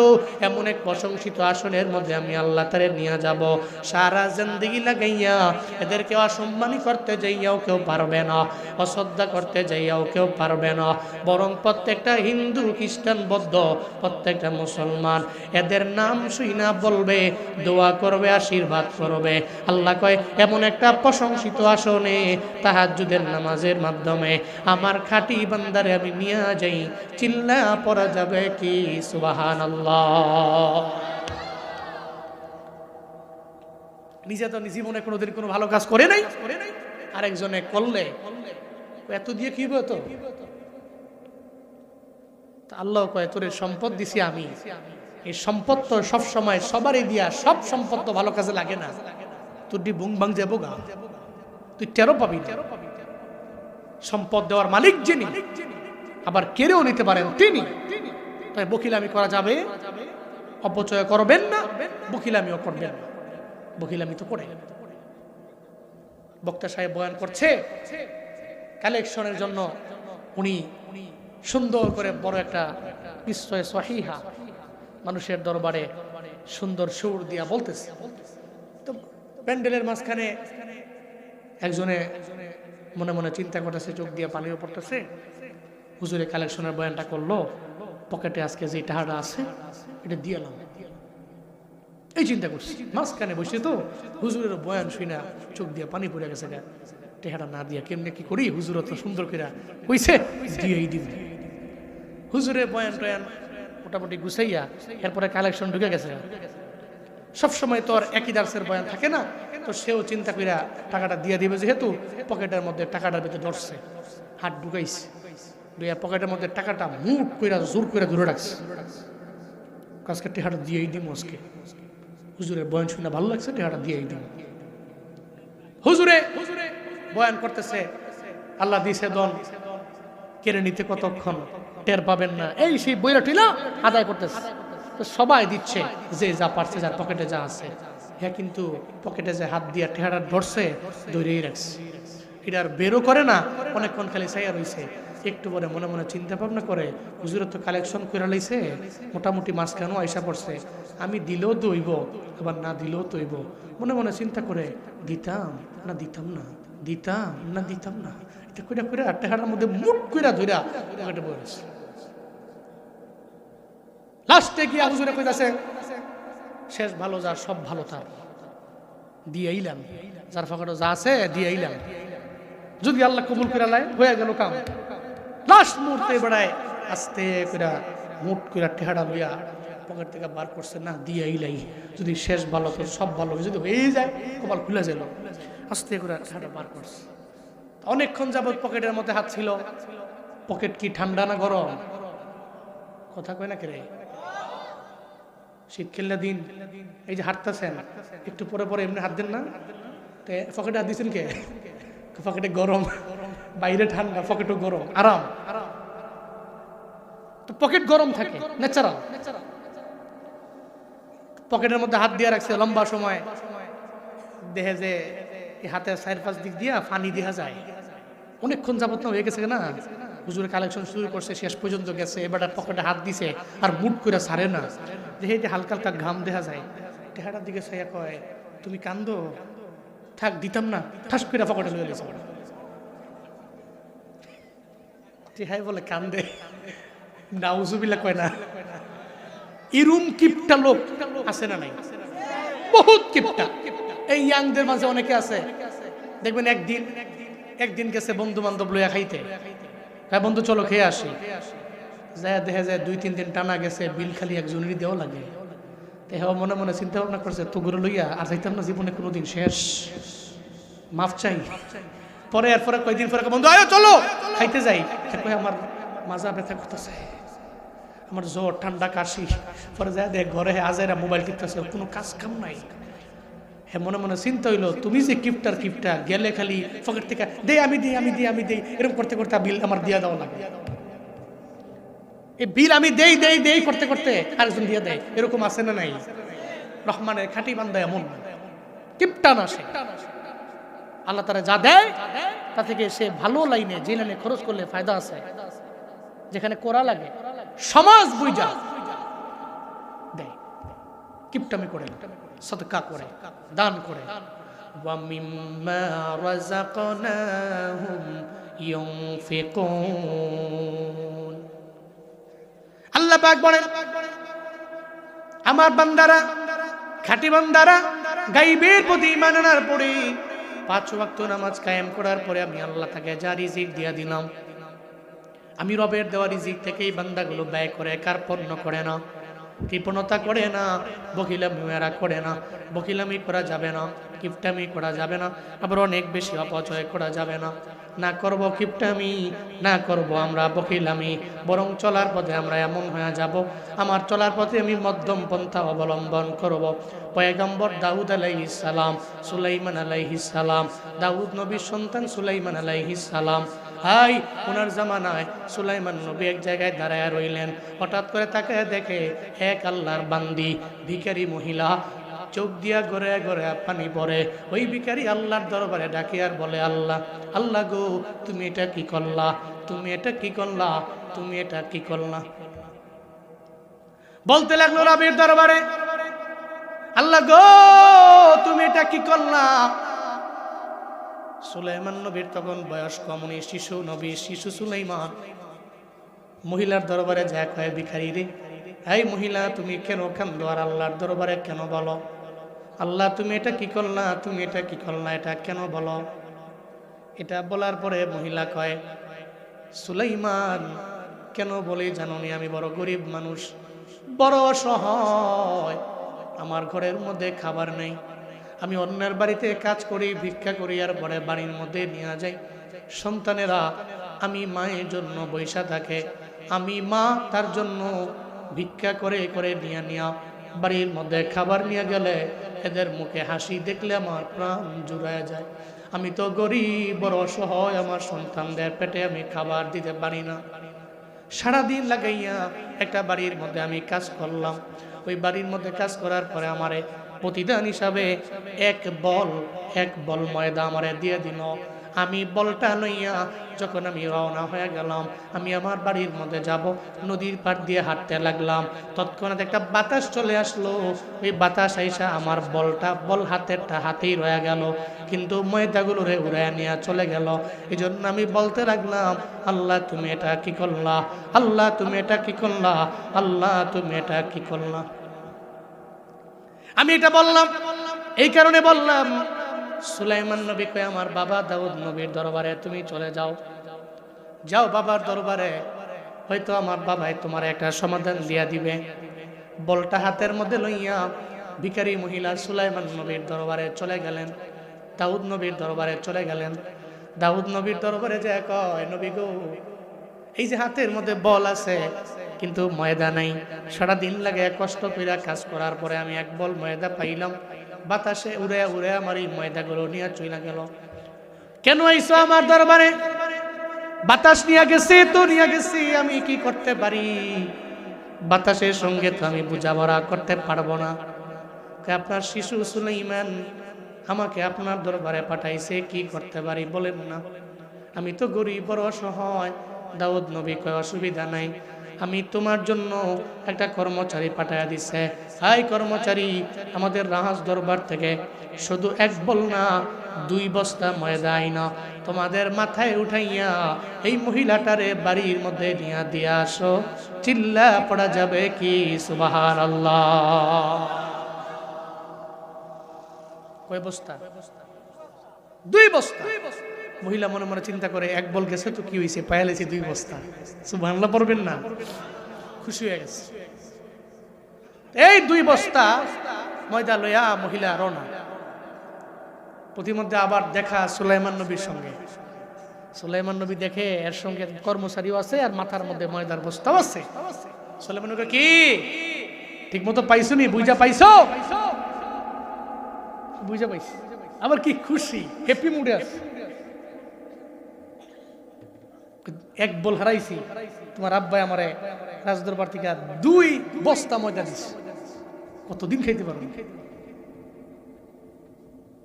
এমন এক প্রশংসিত আসনের মধ্যে আমি আল্লাহ তারে নিয়ে যাব। সারা জিন্দেগি লাগাইয়া এদেরকে অসম্মানী করতে যাইয়াও কেউ পারবে না, অশ্রদ্ধা করতে যাইয়াও কেউ পারবে না। বরং প্রত্যেকটা হিন্দু, খ্রিস্টান, বৌদ্ধ, প্রত্যেকটা মুসলমান এদের নাম শুইনা বলবে, দোয়া করবে, আশীর্বাদ করবে। আল্লাহ কয় এমন একটা প্রশংসিত আসনে তাহাজ্জুদের নামাজের মাধ্যমে আমার খাঁটি বান্দারে আমি নিয়ে যাই। চিল্লা পড়া যাবে কি সুবহানাল্লাহ? নিজে তো জীবনে কোনোদিন কোনো ভালো কাজ করে নাই, আরেকজনে করলে এত দিয়ে কি হবে তো? আল্লাহ কয় তোর সম্পদ দিছি আমি, এই সম্পদ তো সবসময় সবারই দিয়া, সব সম্পদ তো ভালো কাজে লাগে না, তোর দি বুং বাং যাবো গা, তুই টেরো পাবি না। সম্পদ দেওয়ার মালিক যিনি, আবার কেড়েও নিতে পারেন তিনি। তাই বকিলামি করা যাবে, অপচয় করবেন না, বকিলামিও করবেন না। বকিলামি তো করে। বক্তা সাহেব বয়ান করছে, কালেকশনের জন্য উনি সুন্দর করে বড় একটা বিশ্বয় সহিহা মানুষের দরবারে সুন্দর সুর দিয়া বলতেছে। তো প্যান্ডেলের মাঝখানে একজনে মনে মনে চিন্তা করতেছে, চোখ দিয়ে পানিও পড়তেছে, হুজুরে কালেকশনের বয়ানটা করলো, পকেটে আজকে যে টাকাটা আছে এটা দিয়ে এলাম, এই চিন্তা করছি। মাঝখানে বসে তো হুজুরের বয়ান শুনে চোখ দিয়ে পানি পড়ে গেছে, টেহাটা না দিয়া কেমনে কি করি, হুজুর তো সুন্দর করে কইছে দিয়েই দিন। হুজুরের বয়ান টয়ান মোটামুটি গুছাইয়া এরপরে কালেকশন ঢুকে গেছে। সবসময় তো আর একই দার্সের বয়ান থাকে না, তো সেও চিন্তা কইরা টাকাটা দিয়ে দিবে, যেহেতু পকেটের মধ্যে টাকাটার ভিতরে ধরছে, হাত ঢুকাইছে, দুইয়া পকেটের মধ্যে টাকাটা মুট কইরা জোর করে ধরে রাখছে। আজকে টেহাটা দিয়েই দিম, আজকে হুজুরের বয়ান শুনে ভালো লাগছে, টেহাটা দিয়েই দিম। হুজুরে বয়ান করতেছে, আল্লাহ দিছে দন, কেড়ে নিতে কতক্ষণ টের পাবেন না, এই সেই বইরা টিলা আদায় করতেছে। তো সবাই দিচ্ছে, যে যা পারছে, যার পকেটে যা আছে। হ্যাঁ, কিন্তু পকেটে যে হাত দিয়ে টেহাটা ধরছে, ধরেই রাখছে, এটা আর বেরো করে না, অনেকক্ষণ খালি চাইয়া রয়েছে। একটু পরে মনে মনে চিন্তা ভাবনা করে, হুজুরের তো কালেকশন করে লাইছে, মোটামুটি মাঝখানেও আইসা পড়ছে, আমি দিলেও তো হইব, আবার না দিলেও তো হইব। মনে মনে চিন্তা করে, দিতাম না দিতাম না, দিতাম না দিতাম না, এটা কইরা কইরা টেহাটার মধ্যে মুট কইরা ধইরা পকেটে বসে। লাস্টে গিয়া হুজুরে কইতাছে, শেষ ভালো যার সব ভালো তার, দিয়ে আইলাম, যার পকেটে যা আছে দিয়ে আইলাম, যদি আল্লাহ কবুল করে লাই হয়ে গেল কাম। লাস্ট মুহূর্তে বেড়ায় আস্তে করে মুট করে টেহাটা লইয়া পকেট থেকে বার করছে, না দিয়ে আইলাই, যদি শেষ ভালো তো সব ভালো, যদি হয়ে যায় কপাল খুলে গেল, আস্তে করে টেহাটা বার করছে। অনেকক্ষণ যাবত পকেটের মধ্যে হাত ছিল, পকেট কি ঠান্ডা না গরম? কথা কয় না কেরে? শীতকালীন দিন, এই যে হাঁটতেছেন, একটু পরে পরে এমনি হাত দেন না, পকেটে হাত দিচ্ছেন কে? পকেটে গরম, বাইরে ঠান্ডা, পকেটও গরম, আরাম। তো পকেট গরম থাকে ন্যাচারাল। পকেটের মধ্যে হাত দিয়ে রাখছে লম্বা সময়, দেখে যে হাতের চার পাঁচ দিক দিয়া ফানি দেখা যায়। অনেকক্ষণ যাবত না হয়ে গেছে না, হুজুরের কালেকশন শুরু করছে, শেষ পর্যন্ত গেছে, এবার পকেটে হাত দিছে আর মুট করে ছাড়ে না, দেখে যে হালকা হালকা ঘাম দেখা যায়। টেহাটার দিকে ছাইয়া কয়, তুমি কান্দো, থাক দিতাম না, ঠাস করে পকেটে লয়ে গেছে। টেহাই বলে কান্দে, নাউজুবিল্লাহ কয় না। ইরুম কিপটা লোক আছে না নাই? বহুত কিপটা। এই ইয়াংদের মাঝে অনেকে আছে, দেখবেন একদিন গেছে বন্ধু বান্ধব লইয়া খাইতে, বন্ধু চলো খেয়ে আসি, যায় দেখা যায় 2-3 দিন টানা গেছে, বিল খালি একজনেরই দেওয়া লাগে। মনে মনে চিন্তা ভাবনা করছে, তোগুলো লইয়া আর যাইতাম না জীবনে কোনোদিন, শেষ, মাফ চাই। পরে এরপরে কয়েকদিন পরে বন্ধু আয় চলো খাইতে যাই, আমার মাজা ব্যথা করতেছে, আমার জ্বর ঠান্ডা কাশি। পরে যায় দেখ ঘরে আজাইরা মোবাইল টিপতেছে, কোনো কাজ কাম নাই। হ্যাঁ, মনে মনে চিন্তা হইলো, তুমি যে কিপটা গেলে খালি পকেট থেকে দে আমি দিই আমি দিই আমি দিই, এরকম করতে করতে বিল আমার দিয়া দেওয়া লাগে। এই বিল আমি দেই দেই দেই করতে করতে আরেকজন দিয়ে দেয়, এরকম আছে না নাই? রহমানের খাঁটি বান্দা এমন কিপটা না, সে আল্লাহ তারা যা দেয় তা থেকে সে ভালো লাইনে, যে লাইনে খরচ করলে ফায়দা আছে, যেখানে করা লাগে সমাজ বুঝা দেয়, কিপটামি করে, সদকা করে, দান করে। ওয়া মিম্মা রাযাকনাহুম ইউনফিকুন। আল্লাহ পাক বলেন, আমার বান্দারা, খাঁটি বান্দারা গায়বের প্রতি ঈমান আনার পরে 5 ওয়াক্ত নামাজ কায়েম করার পরে আমি আল্লাহ তাকে যা রিজিক দিয়া দিলাম, আমি রবের দেওয়া রিজিক থেকেই বান্দাগুলো ব্যয় করে, কার্পণ্য করে না। কৃপণতা করে না, বকিলামি এরা করে না, বকিলামি করা যাবে না, কিপটামি করা যাবে না, আবার অনেক বেশি অপচয় করা যাবে না। না করব কিপটামি, না করব আমরা বকিলামি, বরং চলার পথে আমরা এমন হয়ে যাব, আমার চলার পথে আমি মধ্যম পন্থা অবলম্বন করব। পয়গম্বর দাউদ আলাইহিস সালাম, সুলাইমান আলাইহিস সালাম, দাউদ নবীর সন্তান সুলাইমান আলাইহিস সালাম, হাই ওনার জামানায় সুলাইমান নবী এক জায়গায় দাঁড়ায় রইলেন। হঠাৎ করে তাকায় দেখে এক আল্লাহর বান্দি ভিখারি মহিলা, চোখ দিয়া গড়ে গড়ে পানি পড়ে। ওই ভিখারি আল্লাহর দরবারে ডাকে আর বলে, আল্লাহ, আল্লাহ গো, তুমি এটা কি করলা, তুমি এটা কি করলা, তুমি এটা কি করলা। বলতে লাগলো রবের দরবারে, আল্লাহ গো, তুমি এটা কি করলা। সুলাইমান নবীর তখন বয়স কম, উনি শিশু নবী, শিশু সুলাইমান। মহিলার দরবারে যা কয়, ভিখারি রে, এই মহিলা তুমি কেন কান্দো আর আল্লাহর দরবারে কেন বলো, আল্লাহ তুমি এটা কি করলা, তুমি এটা কি করলা, এটা কেন বলো। এটা বলার পরে মহিলা কয়, সুলাইমান কেন বলে জানোনি, আমি বড় গরিব মানুষ, বড় অসহায়, আমার ঘরের মধ্যে খাবার নেই, আমি অন্যের বাড়িতে কাজ করি, ভিক্ষা করি, আর পরে বাড়ির মধ্যে নিয়ে যাই। সন্তানেরা আমি মায়ের জন্য বৈশা থাকে, আমি মা তার জন্য ভিক্ষা করে করে নিয়ে নিয়া বাড়ির মধ্যে খাবার নিয়ে গেলে এদের মুখে হাসি দেখলে আমার প্রাণ জুড়ায় যায়। আমি তো গরিব, বড় অসহায়, আমার সন্তানদের পেটে আমি খাবার দিতে পারি না। সারাদিন লাগাইয়া একটা বাড়ির মধ্যে আমি কাজ করলাম, ওই বাড়ির মধ্যে কাজ করার পরে আমারে প্রতিদান হিসাবে এক বল ময়দা আমারে দিয়ে দিল। আমি বলটা লইয়া যখন আমি রওনা হয়ে গেলাম, আমি আমার বাড়ির মধ্যে যাব, নদীর পাড় দিয়ে হাঁটতে লাগলাম। তৎক্ষণাৎ একটা বাতাস চলে আসলো, ওই বাতাস আইসা আমার বল হাতেরটা হাতেই রয়ে গেল, কিন্তু ময়দাগুলো উড়াইয়া নিয়ে চলে গেল। এই জন্য আমি বলতে লাগলাম, আল্লাহ তুমি এটা কি করলা, আল্লাহ তুমি এটা কি করলা, আল্লাহ তুমি এটা কি করলা। আমি এটা বললাম, এই কারণে বললাম, সুলাইমান নবী কয়, আমার বাবা দাউদ নবীর দরবারে তুমি চলে যাও, যাও বাবার দরবারে, হয়তো আমার বাবাই তোমার একটা সমাধান দিয়া দিবে। বলটা হাতের মধ্যে লইয়া ভিখারি মহিলা সুলাইমান নবীর দরবারে চলে গেলেন, দাউদ নবীর দরবারে চলে গেলেন। দাউদ নবীর দরবারে যে কয়, নবী গো, এই যে হাতের মধ্যে বল আছে কিন্তু ময়দা নাই, সারাদিন লাগে কষ্ট কইরা কাজ করার পরে আমি এক বল ময়দা পাইলাম, বাতাসে উড়ে উড়ে আমার এই ময়দাগুলো নিয়ে চলে গেল। কেন আইছো আমার দরবারে? বাতাস নিয়ে গেছে তো নিয়ে গেছি, আমি কি করতে পারি? বাতাসের সঙ্গে তো আমি বোঝাপড়া করতে পারবো না। আপনার শিশু সুলাইমান আমাকে আপনার দরবারে পাঠাইছে, কি করতে পারি বলেন না। আমি তো গরিব, বড় অসহায়। দাউদ নবী কয়, অসুবিধা নাই, আমি তোমার জন্য একটা কর্মচারী পাঠাইয়া দিছে। হাই কর্মচারী, আমাদের রাহাজ দরবার থেকে শুধু এক বল না, 2 বস্তা ময়দা আইনা তোমাদের মাথায় উঠাইয়া এই মহিলাটারে বাড়ির মধ্যে নিয়ে দিয়ে আসো। চিল্লা পড়া যাবে কি সুবহানাল্লাহ। কয় বস্তা? 2 বস্তা। মহিলা মনে মনে চিন্তা করে, এক বল গেছে তো কি হয়েছে, পায়ালেছি 2 বস্তা। সুবহানাল্লাহ পড়বেন না? খুশি হয়ে গেছে। এই 2 বস্তা ময়দা লইয়া মহিলা রওনা। প্রতিমধ্যে আবার দেখা সুলাইমান নবীর সঙ্গে। সুলাইমান নবী দেখে এর সঙ্গে কর্মচারীও আছে আর মাথার মধ্যে ময়দার বস্তাও আছে। সুলাইমান নবী কি ঠিক মতো পাইছো নি? বুঝা পাইছো? বুঝা পাইছি। আবার কি খুশি, হ্যাপি মুডে আছে। এক বল হারাইছি, তোমার আব্বাই আমারে রাজদরবার থেকে 2 বস্তা ময়দা দিছে, কতদিন খাইতে পারবো।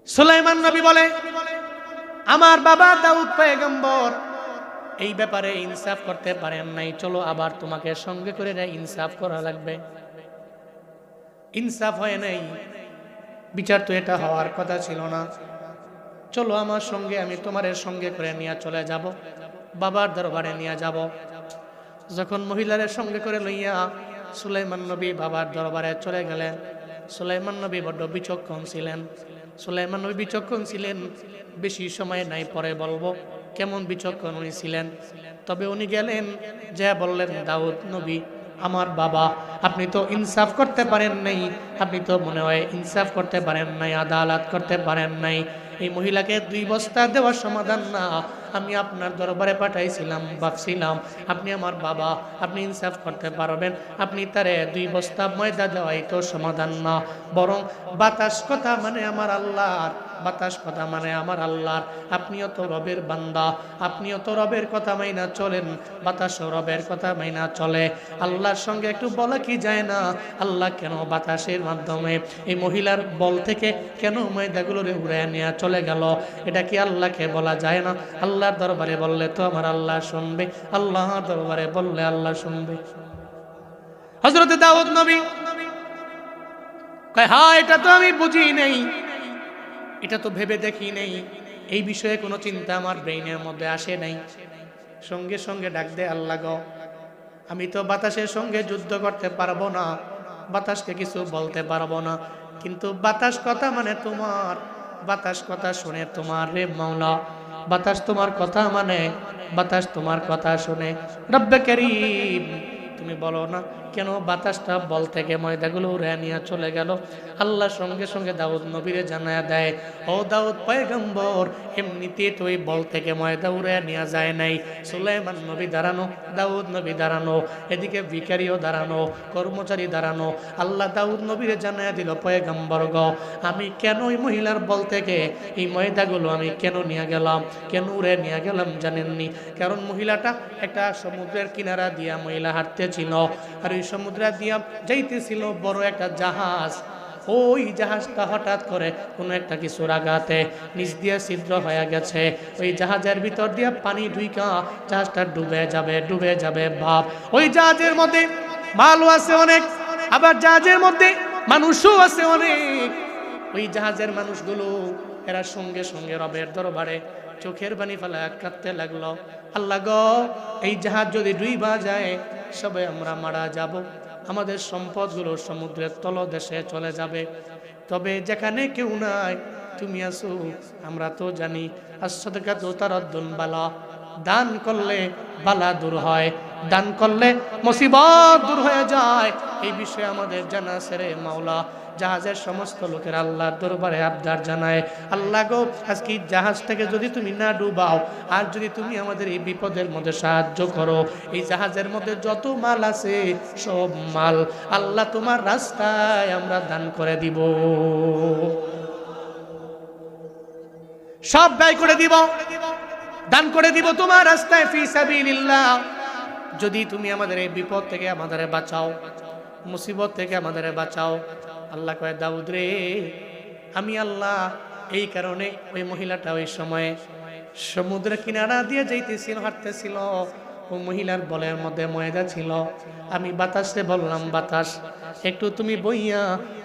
সুলাইমান নবী বলে, আমার বাবা দাউদ পয়গম্বর এই ব্যাপারে ইনসাফ করতে পারেন নাই, চলো আবার তোমাকে সঙ্গে করে নেয়, ইনসাফ করা লাগবে। ইনসাফ হয় নাই, বিচার তো এটা হওয়ার কথা ছিল না, চলো আমার সঙ্গে, আমি তোমার সঙ্গে করে নিয়ে চলে যাব, বাবার দরবারে নিয়ে যাব। যখন মহিলাদের সঙ্গে করে লইয়া সুলাইমান নবী বাবার দরবারে চলে গেলেন, সুলাইমান নবী বড্ড বিচক্ষণ ছিলেন। সুলাইমান নবী বিচক্ষণ ছিলেন, বেশি সময় নাই, পরে বলবো কেমন বিচক্ষণ উনি ছিলেন। তবে উনি গেলেন, যা বললেন, দাউদ নবী আমার বাবা, আপনি তো ইনসাফ করতে পারেন নাই, আপনি তো মনে হয় ইনসাফ করতে পারেন নাই, আদালত করতে পারেন নাই। এই মহিলাকে 2 বস্তা দেওয়ার সমাধান না, আমি আপনার দরবারে পাঠাইছিলাম, ভাবছিলাম আপনি আমার বাবা, আপনি ইনসাফ করতে পারবেন, আপনি তারে 2 বস্তা ময়দা দেওয়াই তো সমাধান না, বরং বাতাস কথা মানে আমার আল্লাহর, বাতাস কথা মানে আমার আল্লাহর। আপনিও তো রবের বান্দা, আপনিও তো রবের কথা মাইনা চলেন, বাতাসও রবের কথা মাইনা চলে। আল্লাহর সঙ্গে একটু বলা কি যায় না? আল্লাহ কেন বাতাসের মাধ্যমে এই মহিলার বল থেকে কেন ময়দাগুলোরে উড়ে নিয়ে চলে গেল? এটা কি আল্লাহকে বলা যায় না? আল্লাহর দরবারে বললে তো আমার আল্লাহ শুনবে, আল্লাহর দরবারে বললে আল্লাহ শুনবে। হযরত দাউদ নবী কয়, হ্যাঁ এটা তো আমি বুঝি নেই, এটা তো ভেবে দেখি নেই, এই বিষয়ে কোনো চিন্তা আমার ব্রেইনের মধ্যে আসে নাই। সঙ্গে সঙ্গে ডাক দে, আল্লাহ গো, আমি তো বাতাসের সঙ্গে যুদ্ধ করতে পারবো না, বাতাসকে কিছু বলতে পারবো না, কিন্তু বাতাস কথা মানে তোমার, বাতাস কথা শুনে তোমার রে মাওলা, বাতাস তোমার কথা মানে, বাতাস তোমার কথা শুনে রব্বে কারীম তুমি বলো না কেন বাতাসটা বল থেকে ময়দাগুলো উড়ে নিয়ে চলে গেল? আল্লাহ সঙ্গে সঙ্গে দাউদ নবীরে জানায়া দেয়, ও দাউদ পয়গম্বর, এমনিতে তো এই বল থেকে ময়দা উড়ে নিয়ে যায় নাই। সুলাইমান নবী দাঁড়ানো, দাউদ নবী দাঁড়ানো, এদিকে ভিখারিও দাঁড়ানো, কর্মচারী দাঁড়ানো। আল্লাহ দাউদ নবীরে জানায়া দিল, পয়গম্বর গো, আমি কেন ওই মহিলার বল থেকে এই ময়দাগুলো আমি কেন নিয়ে গেলাম, কেন উড়ে নিয়ে গেলাম জানেননি? কারণ মহিলাটা একটা সমুদ্রের কিনারা দিয়া মহিলা হাঁটতেছিল, আর ওই সমুদ্র দিয়া যাইতেছিল বড় একটা জাহাজ। ওই জাহাজটা হঠাৎ করে কোনো একটা কিছুর আঘাতে নিচ দিয়ে ছিদ্র হয়ে গেছে, ওই জাহাজের ভিতর দিয়ে পানি ঢুইকা জাহাজটা ডুবে যাবে, ডুবে যাবে ভাব। ওই জাহাজের মধ্যে মালও আছে অনেক, আবার জাহাজের মধ্যে মানুষও আছে অনেক। ওই জাহাজের মানুষগুলো এরা সঙ্গে সঙ্গে রবের দরবারে চোখের পানি ফেলা কাঁদতে লাগলো, আল্লাহ গো, এই জাহাজ যদি ডুইবা যায় সবাই আমরা মারা যাব, আমাদের সম্পদগুলো সমুদ্রের তলদেশে চলে যাবে। তবে যেখানে কেউ নাই তুমি আছো, আমরা তো জানি as-সাদাকাতু তারাদ্দুন বালা, দান করলে বালা দূর হয়, দান করলে মুসিবত দূর হয়ে যায়। এই বিষয়ে আমাদের জানা আছে রে মাওলা। জাহাজের সমস্ত লোকের আল্লাহর দরবারে আবদার জানায়, আল্লাহ গো, আজকে জাহাজটাকে যদি তুমি না ডুবাও, আর যদি তুমি আমাদের এই বিপদের মধ্যে সাহায্য করো, এই জাহাজের মধ্যে যত মাল আছে সব মাল আল্লাহ তোমার রাস্তায় আমরা দান করে দিব, সব ব্যয় করে দিব, দান করে দিব তোমার রাস্তায় ফি সাবিলিল্লাহ। যদি তুমি আমাদের এই বিপদ থেকে আমাদের বাঁচাও, মুসিবত থেকে আমাদের বাঁচাও। আল্লাহ কয়, দাউদ রে, আমি আল্লাহ এই কারণে ওই মহিলাটা ওই সময়ে সমুদ্রের কিনারা দিয়ে যাইতেছিল, হাঁটতেছিল, ও মহিলার বলের মধ্যে ময়দা ছিল। আমি বাতাসে বললাম, বাতাস একটু তুমি বইয়া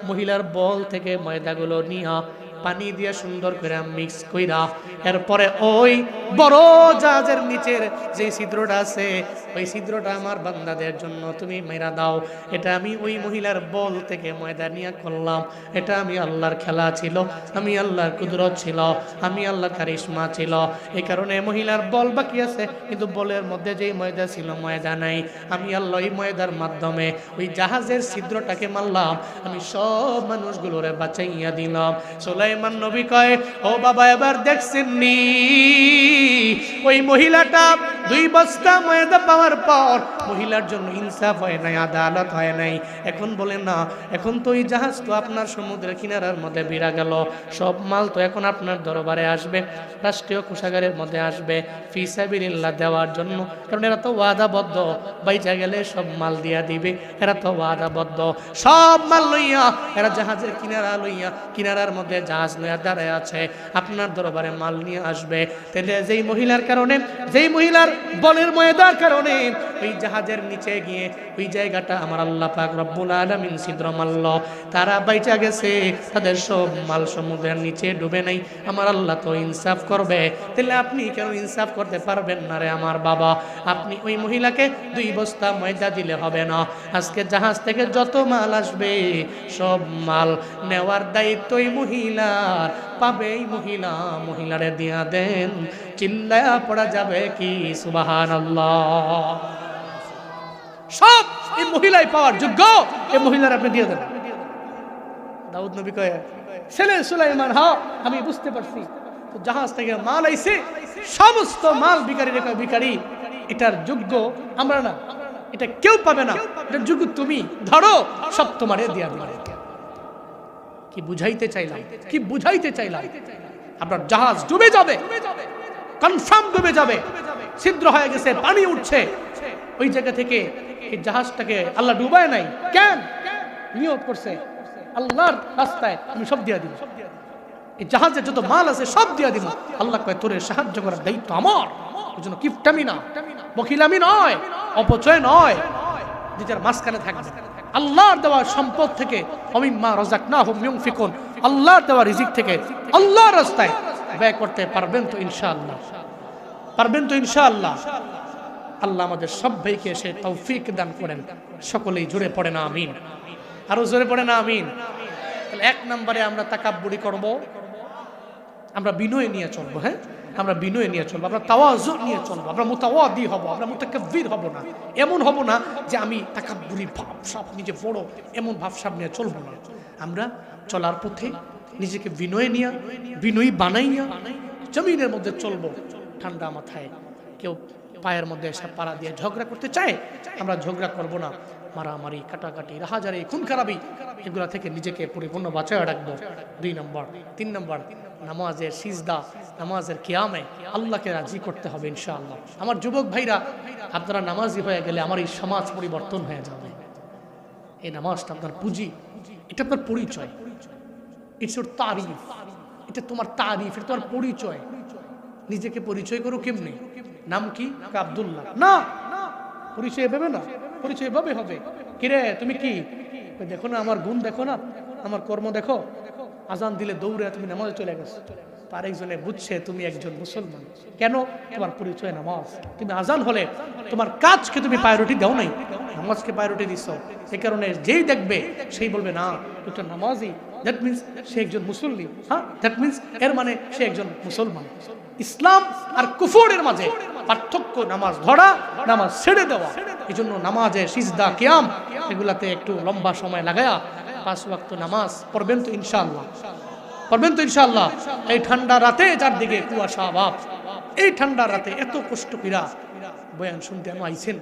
মহিলার বল থেকে ময়দাগুলো নিয়া পানি দিয়ে সুন্দর করে মিক্স কইরা, এরপরে ওই বড় জাহাজের নিচের যে ছিদ্রটা আছে ওই ছিদ্রটা আমার বান্দাদের জন্য তুমি মেরা দাও। এটা আমি ওই মহিলার বল থেকে ময়দা নিয়ে করলাম, এটা আমি আল্লাহর খেলা ছিল, আমি আল্লাহর কুদরত ছিল, আমি আল্লাহর কারিশমা ছিল। এই কারণে মহিলার বল বাকি আছে, কিন্তু বলের মধ্যে যেই ময়দা ছিল ময়দা নাই। আমি আল্লাহ ওই ময়দার মাধ্যমে ওই জাহাজের ছিদ্রটাকে মারলাম, আমি সব মানুষগুলোরে বাঁচাইয়া দিলাম। সুলাইমান নবী কয়, ও বাবা, এবার দেখছেন নি ওই মহিলাটা 2 বস্তা ময়দা পাওয়ার পর মহিলার জন্য ইনসাফ হয় নাই, আদালত হয় নাই। এখন বলেন না, এখন তো ওই জাহাজ তো আপনার সমুদ্রের কিনারার মধ্যে ভিড়া গেল, সব মাল তো এখন আপনার দরবারে আসবে, রাষ্ট্রীয় কোষাগারের মধ্যে আসবে ফি সাবিলিল্লাহ দেওয়ার জন্য। কারণ এরা তো ওয়াদাবদ্ধ, বাইচা গেলে সব মাল দিয়া দিবে, এরা তো ওয়াদাবদ্ধ। সব মাল লইয়া এরা জাহাজের কিনারা লইয়া, কিনারার মধ্যে জাহাজ লইয়া দাঁড়ায় আছে, আপনার দরবারে মাল নিয়ে আসবে। তাহলে যেই মহিলার কারণে, যেই মহিলার বলের ময়দার কারণে ওই জাহাজের নিচে গিয়ে ওই জায়গাটা আমার আল্লাহ পাক রব্বুল আলামিন ছিদ্র মারল, তারা বাইচা গেছে, তাদের সব মাল সমুদ্রের নিচে ডুবে নাই। আমার আল্লাহ তো ইনসাফ করবে, তাহলে আপনি কেন ইনসাফ করতে পারবেন না রে আমার বাবা? আপনি ওই মহিলাকে 2 বস্তা ময়দা দিলে হবে না। আজকে জাহাজ থেকে যত মাল আসবে সব মাল নেওয়ার দায়িত্ব এই মহিলার, পাবে এই মহিলা, মহিলারে দিয়া দেন। চিল্লায়া পড়া যাবে কি সুবহানাল্লাহ? সব এই মহিলাই পাওয়ার যোগ্য, এই মহিলার আপনি দিয়ে দেন। দাউদ নবী কয়, ছেলে সুলাইমান, হ্যাঁ আমি বুঝতে পারছি, তো জাহাজ থেকে মাল আইছে, সমস্ত মাল ভিখারি রেখা ভিখারি, এটার যোগ্য আমরা না, এটা কেউ পাবে না, এটার যোগ্য তুমি, ধরো সব তোমারে দিয়া দিলাম। কি বুঝাইতে চাইলাম, কি বুঝাইতে চাইলাম? আপনার জাহাজ ডুবে যাবে, কনফার্ম ডুবে যাবে, ছিদ্র হয়ে গেছে, পানি উঠছে, ওই জায়গা থেকে এই জাহাজটাকে আল্লাহ ডুবায় নাই কেন? নিয়ত করছে আল্লাহর রাস্তায় আমি সব দিয়া দিব, এই জাহাজে যত মাল আছে সব দিয়া দিব। আল্লাহ কয় তোরে সাহায্য করার দায়িত্ব আমার, ওই জন্য কিফটামি না, বখিলামি নয়, অপচয় নয়, নিজের মাঝখানে থাকবে। আল্লাহর দেওয়া সম্পদ থেকে অমিম্মা রাযাকনাহুম ইউনফিকুন, আল্লাহর দেওয়া রিজিক থেকে আল্লাহর রাস্তায় ব্যয় করতে পারবেন তো ইনশাআল্লাহ? পারবেন তো ইনশাআল্লাহ? আল্লাহ আমাদের সব ভাইকে এসে তৌফিক দান করেন। সকলেই জোরে পড়ে না আমিন, আরো জোরে পড়ে না আমিন। তাহলে এক নম্বরে আমরা তাকাব্বুরি করব, আমরা বিনয় নিয়ে চলবো। হ্যাঁ, আমরা বিনয় নিয়ে চলবো, আমরা তাওয়াজু নিয়ে চলবো, আমরা মুতাওয়াদি হব, আমরা মুতাকাব্বির হব না। এমন হব না যে আমি তাকাব্বুরি ভাবসাব, নিজে বড় এমন ভাবসাব নিয়ে চলবো না। আমরা চলার পথে নিজেকে বিনয় নিয়ে, বিনয়ী বানাইয়া জমিনের মধ্যে চলবো ঠান্ডা মাথায়। কেউ পায়ের মধ্যে এসে পাড়া দিয়ে ঝগড়া করতে চায়, আমরা ঝগড়া করব না। মারামারি, কাটাকাটি, রাহাজারি, খুন খারাপি, এগুলা থেকে নিজেকে পরিপূর্ণ বাঁচায় রাখবো। 2 নম্বর। 3 নম্বর, নামাজের সিজদা, নামাজের কিয়ামে আল্লাহকে রাজি করতে হবে ইনশাআল্লাহ। আমার যুবক ভাইরা, আপনারা নামাজি হয়ে গেলে আমার এই সমাজ পরিবর্তন হয়ে যাবে। এই নামাজটা আপনার পুঁজি, এটা আপনার পরিচয়, ইটস ইউর তারিফ, এটা তোমার তারিফ, এটা তোমার পরিচয়। নিজেকে পরিচয় করো কেমনে? নাম কি? আব্দুল্লাহ না, পরিচয় এভাবে না, পরিচয় এভাবে হবে। কিরে তুমি কি? দেখো না আমার গুণ, দেখো না আমার কর্ম, দেখো আজান দিলে দৌড়ে তুমি নামাজে চলে গেছো। আরেকজনে বুঝছে তুমি একজন মুসলমান, কেন? তোমার পরিচয় নামাজ। তুমি আজান হলে তোমার কাজকে তুমি প্রায়োরিটি দাও নাই, নামাজকে প্রায়োরিটি দিচ্ছ। এই কারণে যেই দেখবে সেই বলবে না এটা নামাজি, দ্যাট মিনস সে একজন মুসল্লি। হ্যাঁ, দ্যাট মিনস এর মানে সে একজন মুসলমান। ইসলাম আর কুফরের মাঝে পার্থক্য নামাজ ধরা, নামাজ ছেড়ে দেওয়া। এই জন্য নামাজে সিজদা, কিয়াম এগুলাতে একটু লম্বা সময় লাগায়া 5 ওয়াক্ত নামাজ পড়বেন তো ইনশাআল্লাহ, পড়বেন তো ইনশাআল্লাহ। এই ঠান্ডা রাতে চারদিকে কুয়াশা ভাব, এই ঠান্ডা রাতে এত কষ্ট কইরা বয়ান শুনতে আমি আইছেন,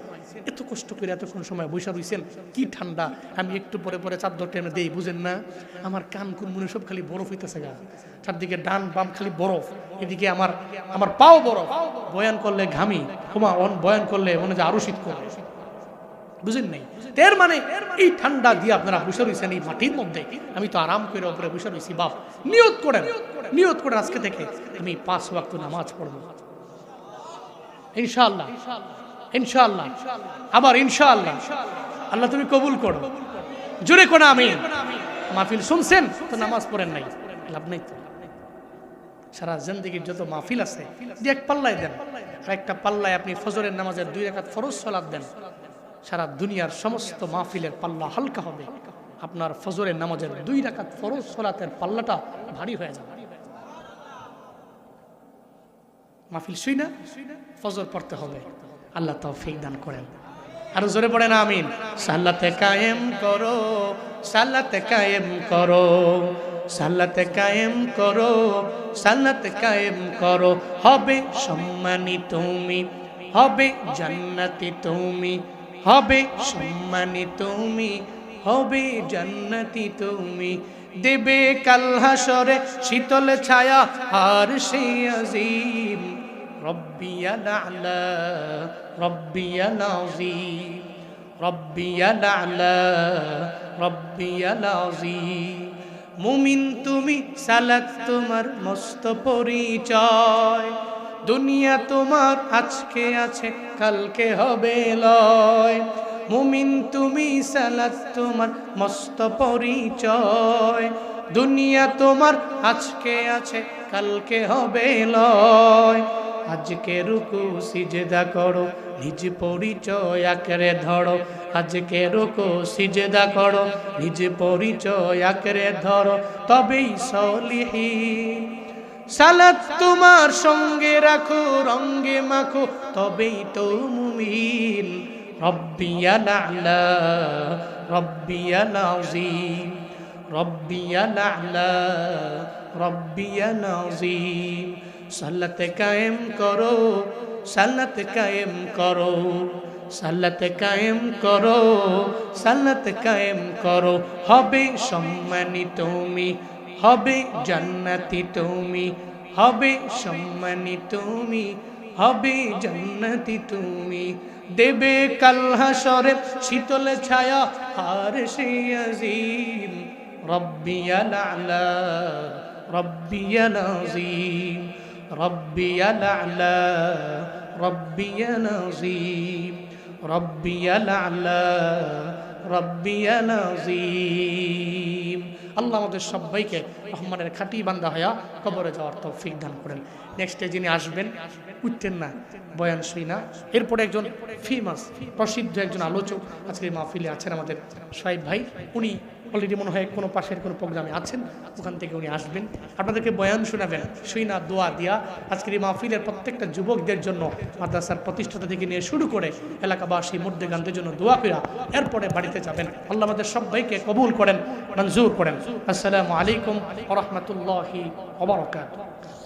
এত কষ্ট করে এতক্ষণ সময় বৈশা রইছেন, কি ঠান্ডা। আমি একটু পরে পরে চাদর টেনে দেই, বুঝেন না? আমার কান কুন মনে সব খালি বরফ হইতেছে গা, চারদিকে ডান বাম খালি বরফ, এদিকে আমার পাও বরফ। বয়ান করলে ঘামি, বয়ান করলে মনে হয় আরো শীত করে, বুঝেন নাই? এর মানে এই ঠান্ডা দিয়ে আপনারা বসে রয়েছেন এই মাটির মধ্যে, আমি তো আরাম করে উপরে বসে রয়েছি। বাপ নিয়ত করেন, নিয়ত করেন আজকে থেকে আমি 5 ওয়াক্ত নামাজ পড়বো ইনশাআল্লাহ, ইনশাআল্লাহ, আবার ইনশাআল্লাহ। আল্লাহ তুমি কবুল করো, জোরে কোন আমিন। মাহফিল শুনছেন তো নামাজ পড়েন নাই, লাভ নাই তো। সারা জিন্দেগির যত মাহফিল আছে এক পাল্লায় দেন, আর একটা পাল্লায় আপনি ফজরের নামাজের 2 রাকাত ফরজ সালাত দেন, সারা দুনিয়ার সমস্ত মাহফিলের পাল্লা হালকা হবে। আপনার ফজরের নামাজের 2 রাকাত ফরজ সালাতের পাল্লাটা ভারী হয়ে যাবে। মাহফিল শুই না, ফজর পড়তে হবে। আল্লাহ তৌফিক দান করেন, আর জোরে পড়েন আমিন। সালাতে কায়েম করো, সালাতে কায়েম করো, সালাতে কায়েম করো, সালাতে কায়েম করো, হবে সম্মানী তুমি, হবে জান্নাতি তুমি, হবে সম্মানী তুমি, হবে জান্নাতি তুমি। দেবে কাল হাসরে শীতল ছায়া আর সে আজিম, রব্বিয়াল আ'লা, রব্বিয়াল আযীম, রব্বিয়াল আ'লা, রব্বিয়াল আযীম। মুমিন তুমি, সালাত তোমার মস্ত পরিচয়, দুনিয়া তোমার আজকে আছে কালকে হবে লয়। মুমিন তুমি, সালাত তোমার মস্ত পরিচয়, দুনিয়া তোমার আজকে আছে কালকে হবে লয়। আজকে রুকু সিজদা করো, নিজ পরিচয় আঁকড়ে ধরো, আজকে রুকু সিজদা করো, নিজ পরিচয় আঁকড়ে ধরো, তবেই সলিহিন। সালাত তোমার সঙ্গে রাখো, রঙ্গে মাখো, তবেই তো মুমিন। রব্বিয়াল আ'লা রব্বিয়াল আযীম রব্বিয়াল আ'লা রব্বিয়াল আযীম সালাত কায়েম করো সালাত কায়েম করো সালাত কায়েম করো সালাত কায়েম করো হবে সম্মানিত তুমি হবে জান্নাতি তুমি হবে সম্মানিত তুমি হবে জান্নাতি তুমি দেবে কাল হাসরে শীতল ছায়া আরশে আজিম রব্বিয়াল আ'লা রব্বিয়াল আযীম রব্বিয়াল আ'লা রব্বিয়াল আযীম রব্বিয়াল আ'লা রব্বিয়াল আযীম। আল্লাহ আমাদের সবাইকে রহমানের খাঁটি বান্দা হয়া কবরে যাওয়ার তৌফিক দান করেন। নেক্সটে যিনি আসবেন উঠতেন না, বয়ান শুই না। এরপরে একজন ফেমাস প্রসিদ্ধ একজন আলোচক আজকের মাহফিলে আছেন আমাদের সোহাইব ভাই। উনি অলরেডি মনে হয় কোনো পাশের কোনো প্রোগ্রামে আছেন, ওখান থেকে উনি আসবেন, আপনাদেরকে বয়ান শোনাবেন। শুই না দোয়া দিয়া আজকের এই মাহফিলের প্রত্যেকটা যুবকদের জন্য, মাদ্রাসার প্রতিষ্ঠাতা থেকে নিয়ে শুরু করে এলাকাবাসী মুর্দেগানদের জন্য দোয়া করা, এরপরে বাড়িতে যাবেন। আল্লাহ আমাদের সবাইকে কবুল করেন, মঞ্জুর করেন। আসসালামু আলাইকুম ওয়া রাহমাতুল্লাহি ওয়া বারাকাতুহু।